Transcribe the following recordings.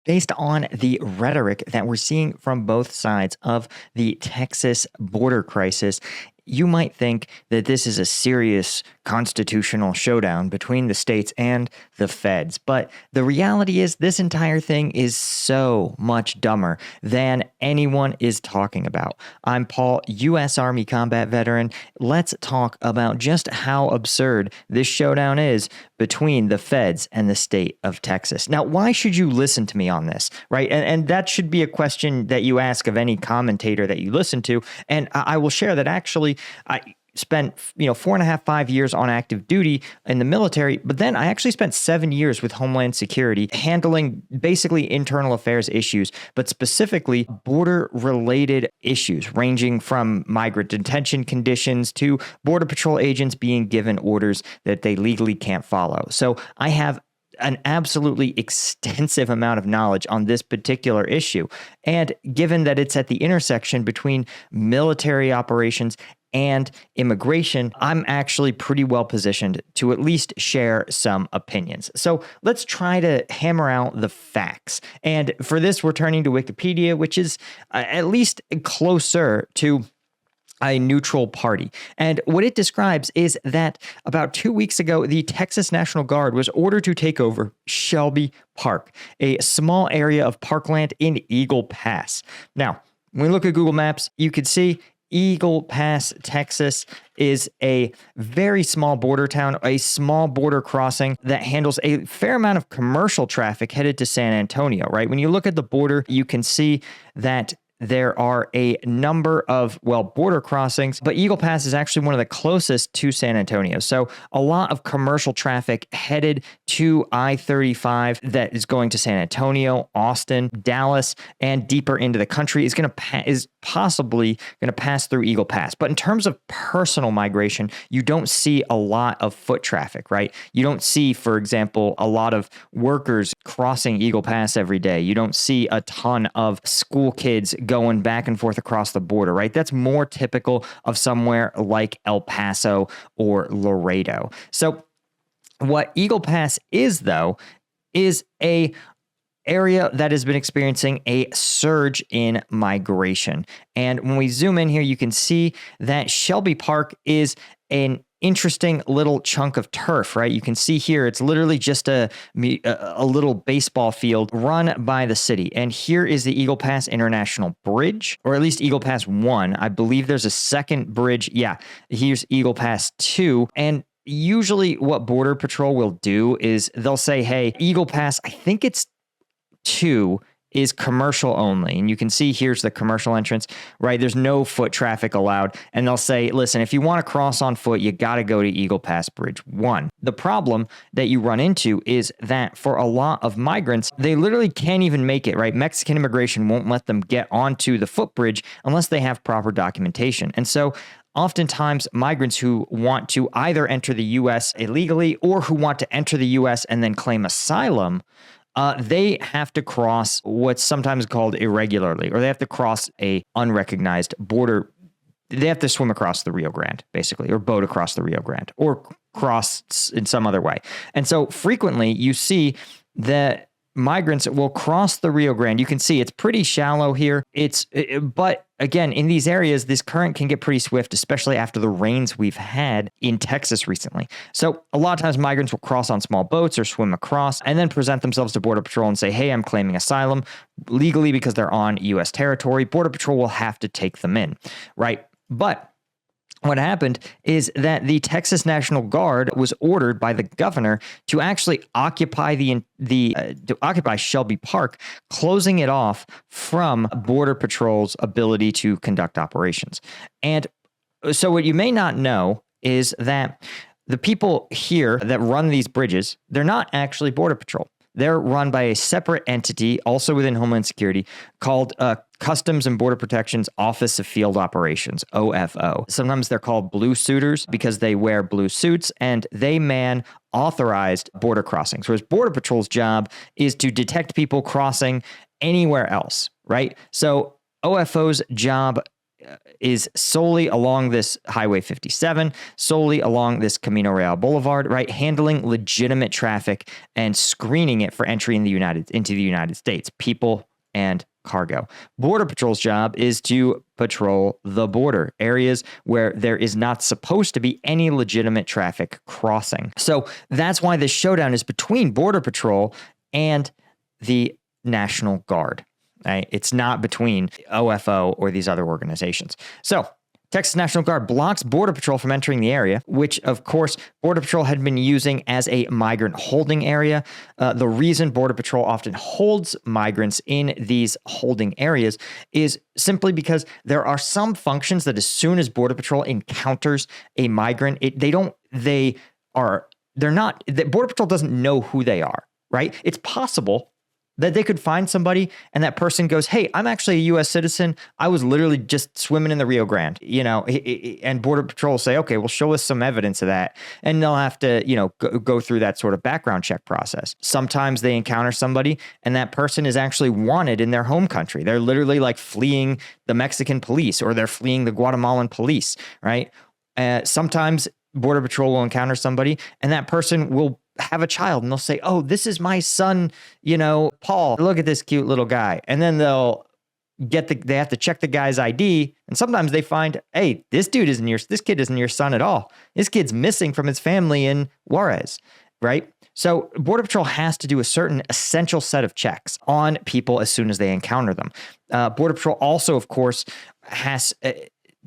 Based on the rhetoric that we're seeing from both sides of the Texas border crisis, you might think that this is a serious constitutional showdown between the states and the feds. But the reality is, this entire thing is so much dumber than anyone is talking about. I'm Paul, U.S. Army combat veteran. Let's talk about just how absurd this showdown is between the feds and the state of Texas. Now, why should you listen to me on this, right? And that should be a question that you ask of any commentator that you listen to. And I will share that actually I spent 4.5, 5 years on active duty in the military, but then I actually spent 7 years with Homeland Security handling basically internal affairs issues, but specifically border related issues ranging from migrant detention conditions to Border Patrol agents being given orders that they legally can't follow. So I have an absolutely extensive amount of knowledge on this particular issue. And given that it's at the intersection between military operations and immigration, I'm actually pretty well positioned to at least share some opinions. So let's try to hammer out the facts. And for this, we're turning to Wikipedia, which is at least closer to a neutral party. And what it describes is that about 2 weeks ago, the Texas National Guard was ordered to take over Shelby Park, a small area of parkland in Eagle Pass. Now, when we look at Google Maps, you can see Eagle Pass, Texas is a very small border town, a small border crossing that handles a fair amount of commercial traffic headed to San Antonio, right? When you look at the border, you can see that there are a number of, border crossings, but Eagle Pass is actually one of the closest to San Antonio. So a lot of commercial traffic headed to I-35 that is going to San Antonio, Austin, Dallas, and deeper into the country is possibly going to pass through Eagle Pass. But in terms of personal migration, you don't see a lot of foot traffic, right? You don't see, for example, a lot of workers crossing Eagle Pass every day. You don't see a ton of school kids going back and forth across the border, right? That's more typical of somewhere like El Paso or Laredo. So what Eagle Pass is, though, is a area that has been experiencing a surge in migration. And when we zoom in here, you can see that Shelby Park is an interesting little chunk of turf, right? You can see here, it's literally just a little baseball field run by the city. And here is the Eagle Pass International Bridge, or at least Eagle Pass 1. I believe there's a second bridge. Yeah, here's Eagle Pass 2. And usually what Border Patrol will do is they'll say, hey, Eagle Pass, I think it's 2 is commercial only. And you can see here's the commercial entrance, right? There's no foot traffic allowed. And they'll say, listen, if you want to cross on foot, you got to go to Eagle Pass Bridge 1. The problem that you run into is that for a lot of migrants, they literally can't even make it, right? Mexican immigration won't let them get onto the footbridge unless they have proper documentation. And so oftentimes, migrants who want to either enter the U.S. illegally or who want to enter the U.S. and then claim asylum, they have to cross what's sometimes called irregularly, or they have to cross a unrecognized border. They have to swim across the Rio Grande, basically, or boat across the Rio Grande, or cross in some other way. And so frequently you see that migrants will cross the Rio Grande. You can see it's pretty shallow here. But again, in these areas, this current can get pretty swift, especially after the rains we've had in Texas recently. So a lot of times migrants will cross on small boats or swim across and then present themselves to Border Patrol and say, hey, I'm claiming asylum legally because they're on U.S. territory. Border Patrol will have to take them in, right? But what happened is that the Texas National Guard was ordered by the governor to actually occupy occupy Shelby Park, closing it off from Border Patrol's ability to conduct operations. And so what you may not know is that the people here that run these bridges, they're not actually Border Patrol. They're run by a separate entity, also within Homeland Security, called Customs and Border Protection's Office of Field Operations, OFO. Sometimes they're called blue suiters because they wear blue suits and they man authorized border crossings, whereas Border Patrol's job is to detect people crossing anywhere else, right? So OFO's job is solely along this Highway 57, solely along this Camino Real Boulevard, right? Handling legitimate traffic and screening it for entry into the United States, people and cargo. Border Patrol's job is to patrol the border, areas where there is not supposed to be any legitimate traffic crossing. So that's why this showdown is between Border Patrol and the National Guard. Right? It's not between OFO or these other organizations. So Texas National Guard blocks Border Patrol from entering the area, which, of course, Border Patrol had been using as a migrant holding area. The reason Border Patrol often holds migrants in these holding areas is simply because there are some functions that as soon as Border Patrol encounters a migrant, Border Patrol doesn't know who they are, right? It's possible that they could find somebody and that person goes, hey, I'm actually a U.S. citizen. I was literally just swimming in the Rio Grande, and Border Patrol will say, okay, well, show us some evidence of that. And they'll have to, go through that sort of background check process. Sometimes they encounter somebody and that person is actually wanted in their home country. They're literally like fleeing the Mexican police or they're fleeing the Guatemalan police, right? Sometimes Border Patrol will encounter somebody and that person will have a child and they'll say, oh, this is my son, Paul, look at this cute little guy. And then they have to check the guy's ID. And sometimes they find, hey, this kid isn't your son at all. This kid's missing from his family in Juarez, right? So Border Patrol has to do a certain essential set of checks on people as soon as they encounter them. Border Patrol also, of course, has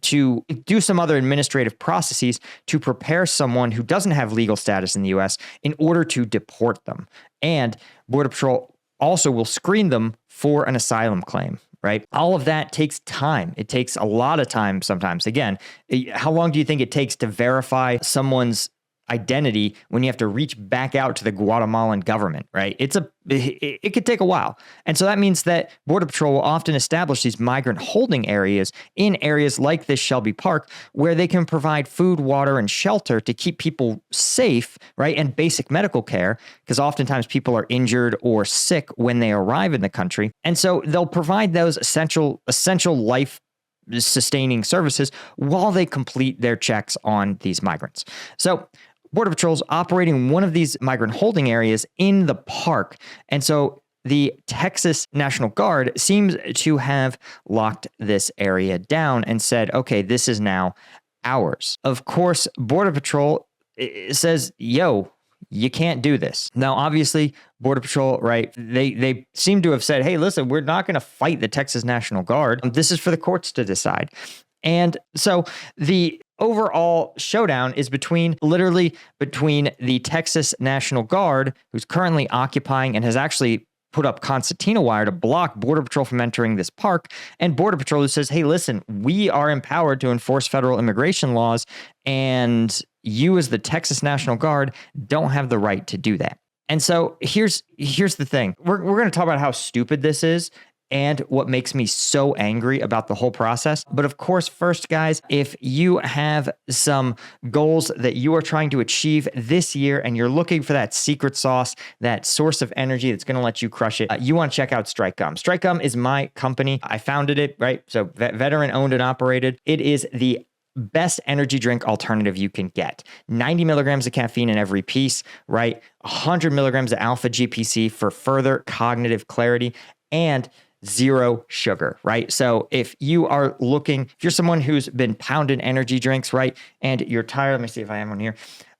to do some other administrative processes to prepare someone who doesn't have legal status in the U.S. in order to deport them. And Border Patrol also will screen them for an asylum claim, right? All of that takes time. It takes a lot of time sometimes. Again, how long do you think it takes to verify someone's identity when you have to reach back out to the Guatemalan government, right? It could take a while. And so that means that Border Patrol will often establish these migrant holding areas in areas like this Shelby Park where they can provide food, water, and shelter to keep people safe, right? And basic medical care, because oftentimes people are injured or sick when they arrive in the country. And so they'll provide those essential life sustaining services while they complete their checks on these migrants. So Border Patrol's operating one of these migrant holding areas in the park. And so the Texas National Guard seems to have locked this area down and said, okay, this is now ours. Of course, Border Patrol says, yo, you can't do this. Now, obviously, Border Patrol, right, they seem to have said, hey, listen, we're not going to fight the Texas National Guard. This is for the courts to decide. And so the overall showdown is between the Texas National Guard, who's currently occupying and has actually put up concertina wire to block Border Patrol from entering this park, and Border Patrol who says, hey, listen, we are empowered to enforce federal immigration laws, and you as the Texas National Guard don't have the right to do that. And so here's the thing. We're going to talk about how stupid this is and what makes me so angry about the whole process. But of course, first, guys, if you have some goals that you are trying to achieve this year and you're looking for that secret sauce, that source of energy that's going to let you crush it, you want to check out StrikeGum. StrikeGum is my company. I founded it, right? So veteran owned and operated. It is the best energy drink alternative you can get. 90 milligrams of caffeine in every piece, right? 100 milligrams of alpha GPC for further cognitive clarity, and 0 sugar, right? So if you're someone who's been pounding energy drinks, right? And you're tired, let me see if I have one here.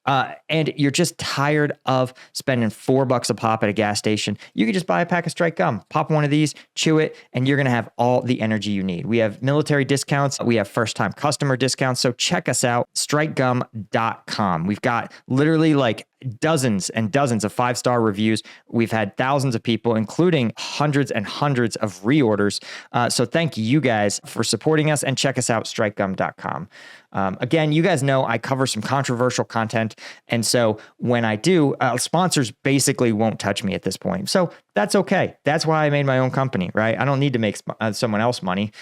And you're just tired of spending $4 a pop at a gas station, you can just buy a pack of StrikeGum, pop one of these, chew it, and you're going to have all the energy you need. We have military discounts. We have first-time customer discounts. So check us out, StrikeGum.com. We've got literally like dozens and dozens of 5-star reviews. We've had thousands of people, including hundreds and hundreds of reorders. So thank you guys for supporting us, and check us out, StrikeGum.com. Again, you guys know I cover some controversial content. And so when I do, sponsors basically won't touch me at this point. So that's okay. That's why I made my own company, right? I don't need to make someone else money.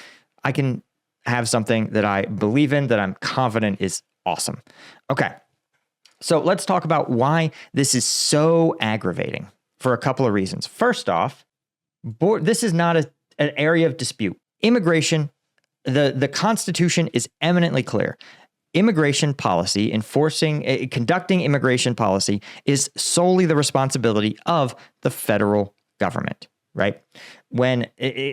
I can have something that I believe in, that I'm confident is awesome. Okay. So let's talk about why this is so aggravating, for a couple of reasons. First off, this is not an area of dispute. Immigration the Constitution is eminently clear. Immigration policy, conducting immigration policy is solely the responsibility of the federal government, right?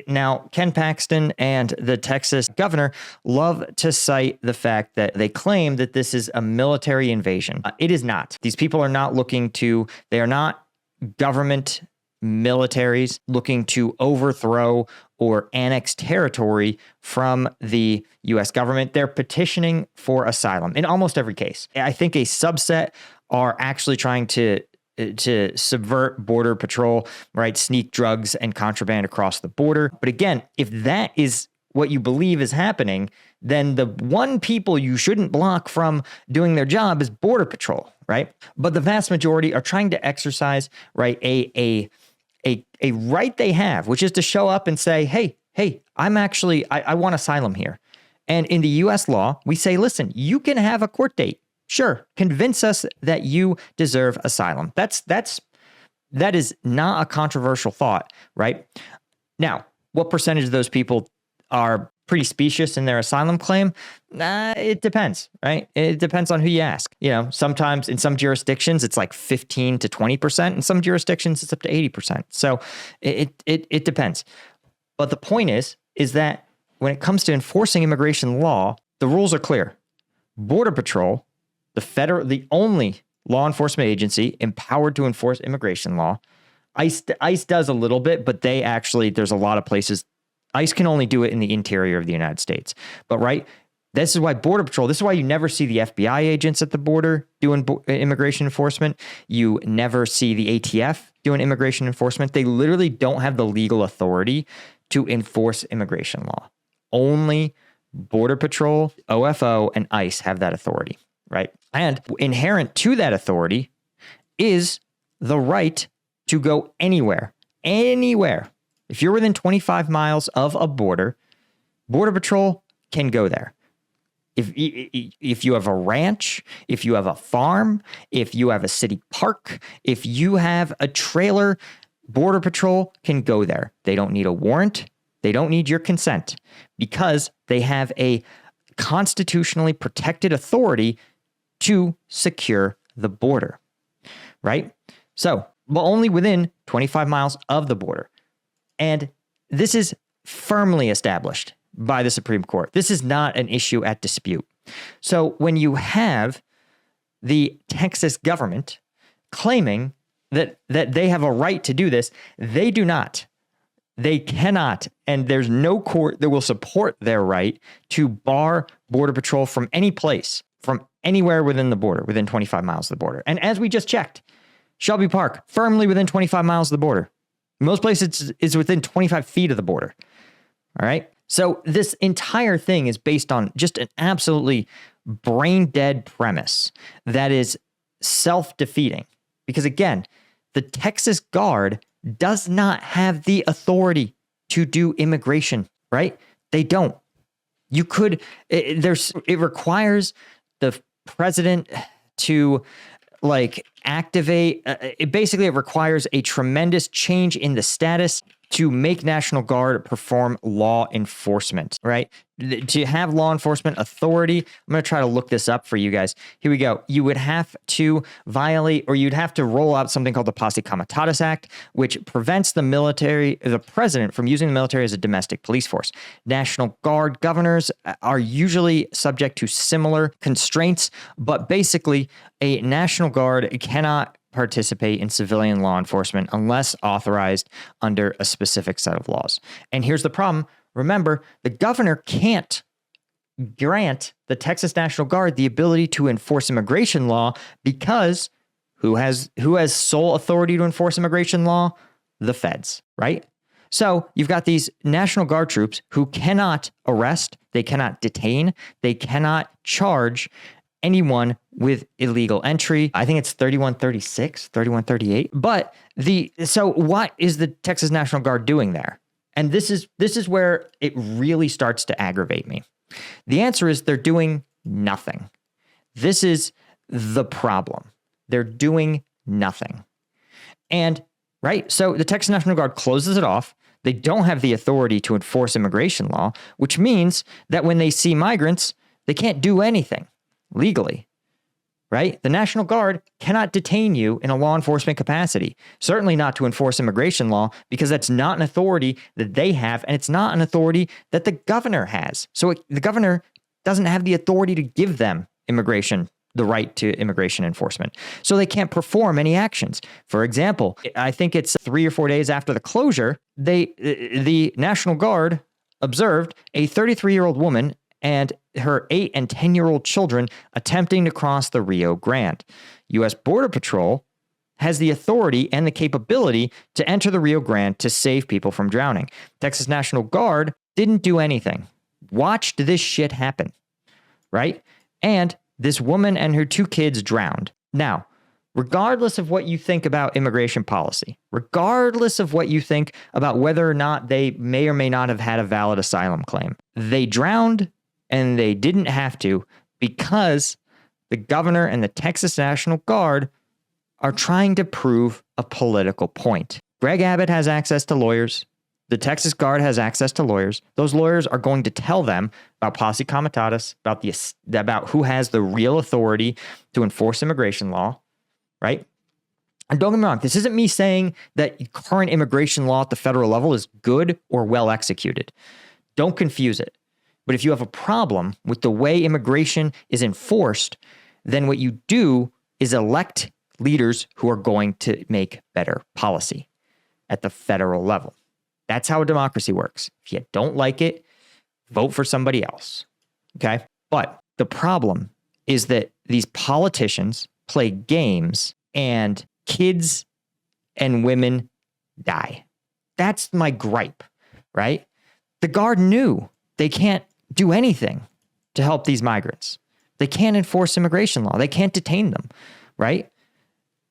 Now, Ken Paxton and the Texas governor love to cite the fact that they claim that this is a military invasion. It is not. These people are not they are not government militaries looking to overthrow or annex territory from the U.S. government. They're petitioning for asylum in almost every case. I think a subset are actually trying to subvert border patrol, right? Sneak drugs and contraband across the border. But again, if that is what you believe is happening, then the one people you shouldn't block from doing their job is border patrol, right? But the vast majority are trying to exercise, right, a right they have, which is to show up and say, hey, I want asylum here. And in the U.S. law, we say, listen, you can have a court date. Sure, convince us that you deserve asylum. That is not a controversial thought, right? Now, what percentage of those people are pretty specious in their asylum claim? It depends, right? It depends on who you ask. Sometimes in some jurisdictions, it's like 15 to 20%. In some jurisdictions, it's up to 80%. So it depends. But the point is that when it comes to enforcing immigration law, the rules are clear. Border Patrol, the only law enforcement agency empowered to enforce immigration law. ICE does a little bit, but there's a lot of places. ICE can only do it in the interior of the United States. But right, this is why Border Patrol, this is why you never see the FBI agents at the border doing immigration enforcement. You never see the ATF doing immigration enforcement. They literally don't have the legal authority to enforce immigration law. Only Border Patrol, OFO, and ICE have that authority, right? And inherent to that authority is the right to go anywhere. If you're within 25 miles of a border, Border Patrol can go there. If you have a ranch, if you have a farm, if you have a city park, if you have a trailer, Border Patrol can go there. They don't need a warrant. They don't need your consent because they have a constitutionally protected authority to secure the border, right? So, but only within 25 miles of the border. And this is firmly established by the Supreme Court. This is not an issue at dispute. So when you have the Texas government claiming that they have a right to do this, they do not. They cannot, and there's no court that will support their right to bar Border Patrol from any place, from anywhere within the border, within 25 miles of the border. And as we just checked, Shelby Park, firmly within 25 miles of the border. Most places it's within 25 feet of the border. All right. So this entire thing is based on just an absolutely brain dead premise that is self-defeating. Because again, the Texas Guard does not have the authority to do immigration, right? They don't. It requires the president to activate. It requires a tremendous change in the status to make National Guard perform law enforcement, right? To have law enforcement authority, I'm going to try to look this up for you guys. Here we go. You would have to you'd have to roll out something called the Posse Comitatus Act, which prevents the president from using the military as a domestic police force. National Guard governors are usually subject to similar constraints, but basically a National Guard cannot participate in civilian law enforcement unless authorized under a specific set of laws. And here's the problem. Remember, the governor can't grant the Texas National Guard the ability to enforce immigration law because who has sole authority to enforce immigration law? The feds, right? So you've got these National Guard troops who cannot arrest, they cannot detain, they cannot charge anyone with illegal entry. I think it's 3136, 3138. But so what is the Texas National Guard doing there? And this is where it really starts to aggravate me. The answer is they're doing nothing. This is the problem. They're doing nothing. And right, so the Texas National Guard closes it off. They don't have the authority to enforce immigration law, which means that when they see migrants, they can't do anything legally, right? The National Guard cannot detain you in a law enforcement capacity, certainly not to enforce immigration law, because that's not an authority that they have, and it's not an authority that the governor has. So the governor doesn't have the authority to give them the right to immigration enforcement. So they can't perform any actions. For example, I think it's 3 or 4 days after the closure, the National Guard observed a 33-year-old woman and her 8 and 10-year-old children attempting to cross the Rio Grande. U.S. Border Patrol has the authority and the capability to enter the Rio Grande to save people from drowning. Texas National Guard didn't do anything. Watched this shit happen, right? And this woman and her 2 kids drowned. Now, regardless of what you think about immigration policy, regardless of what you think about whether or not they may or may not have had a valid asylum claim, they drowned, and they didn't have to, because the governor and the Texas National Guard are trying to prove a political point. Greg Abbott has access to lawyers. The Texas Guard has access to lawyers. Those lawyers are going to tell them about posse comitatus, about who has the real authority to enforce immigration law, right? And don't get me wrong, this isn't me saying that current immigration law at the federal level is good or well executed. Don't confuse it. But if you have a problem with the way immigration is enforced, then what you do is elect leaders who are going to make better policy at the federal level. That's how a democracy works. If you don't like it, vote for somebody else. Okay? But the problem is that these politicians play games and kids and women die. That's my gripe, right? The Guard knew they can't do anything to help these migrants. They can't enforce immigration law. They can't detain them, right?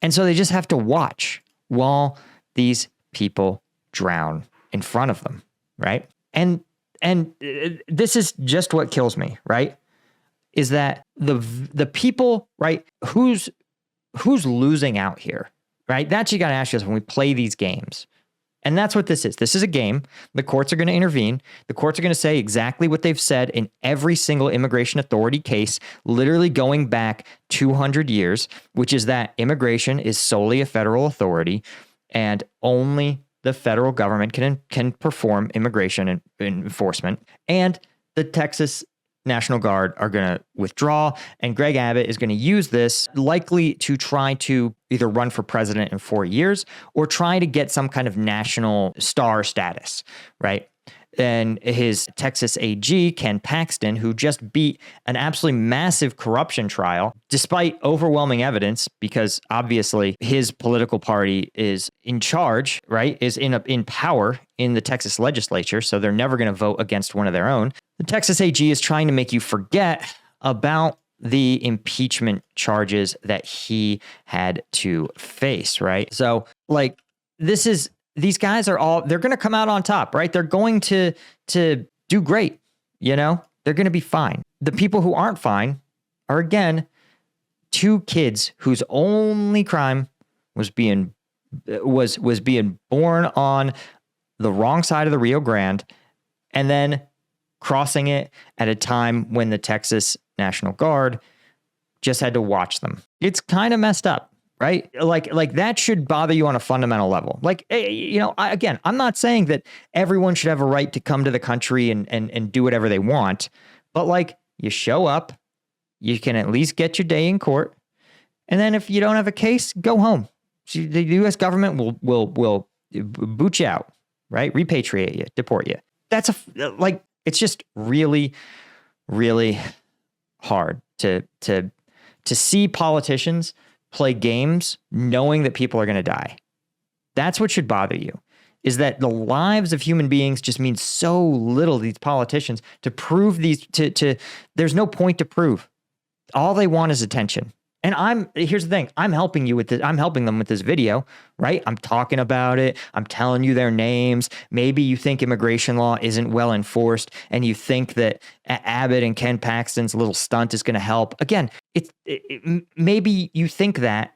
And so they just have to watch while these people drown in front of them, right? And this is just what kills me, right? Is that the people, right? Who's losing out here, right? That's you got to ask yourself when we play these games. And that's what this is. This is a game. The courts are going to intervene. The courts are going to say exactly what they've said in every single immigration authority case, literally going back 200 years, which is that immigration is solely a federal authority and only the federal government can perform immigration enforcement. And the Texas National Guard are going to withdraw, and Greg Abbott is going to use this likely to try to either run for president in 4 years or try to get some kind of national star status, right? And his Texas AG, Ken Paxton, who just beat an absolutely massive corruption trial, despite overwhelming evidence, because obviously his political party is in charge, right? Is in power in the Texas legislature, so they're never going to vote against one of their own. The Texas AG is trying to make you forget about the impeachment charges that he had to face, right? So, like, these guys are all, they're going to come out on top, right? They're going to do great, you know? They're going to be fine. The people who aren't fine are, again, 2 kids whose only crime was being born on the wrong side of the Rio Grande and then crossing it at a time when the Texas National Guard just had to watch them. It's kind of messed up. Right? Like that should bother you on a fundamental level. Like, you know, again, I'm not saying that everyone should have a right to come to the country and do whatever they want, but like, you show up, you can at least get your day in court. And then if you don't have a case, go home. The U.S. government will boot you out, right? Repatriate you, deport you. That's it's just really, really hard to see politicians play games knowing that people are going to die. That's what should bother you, is that the lives of human beings just mean so little to these politicians to prove these, there's no point to prove. All they want is attention. And here's the thing, I'm helping you with this. I'm helping them with this video, right? I'm talking about it. I'm telling you their names. Maybe you think immigration law isn't well enforced and you think that Abbott and Ken Paxton's little stunt is going to help. Again, maybe you think that,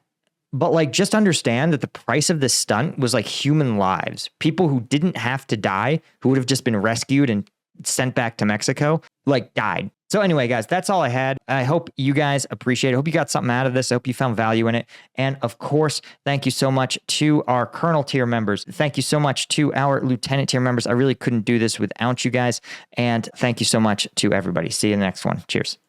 But like, just understand that the price of this stunt was like human lives. People who didn't have to die, who would have just been rescued and sent back to Mexico, like died. So anyway, guys, that's all I had. I hope you guys appreciate it. I hope you got something out of this. I hope you found value in it. And of course, thank you so much to our Colonel tier members. Thank you so much to our Lieutenant tier members. I really couldn't do this without you guys. And thank you so much to everybody. See you in the next one. Cheers.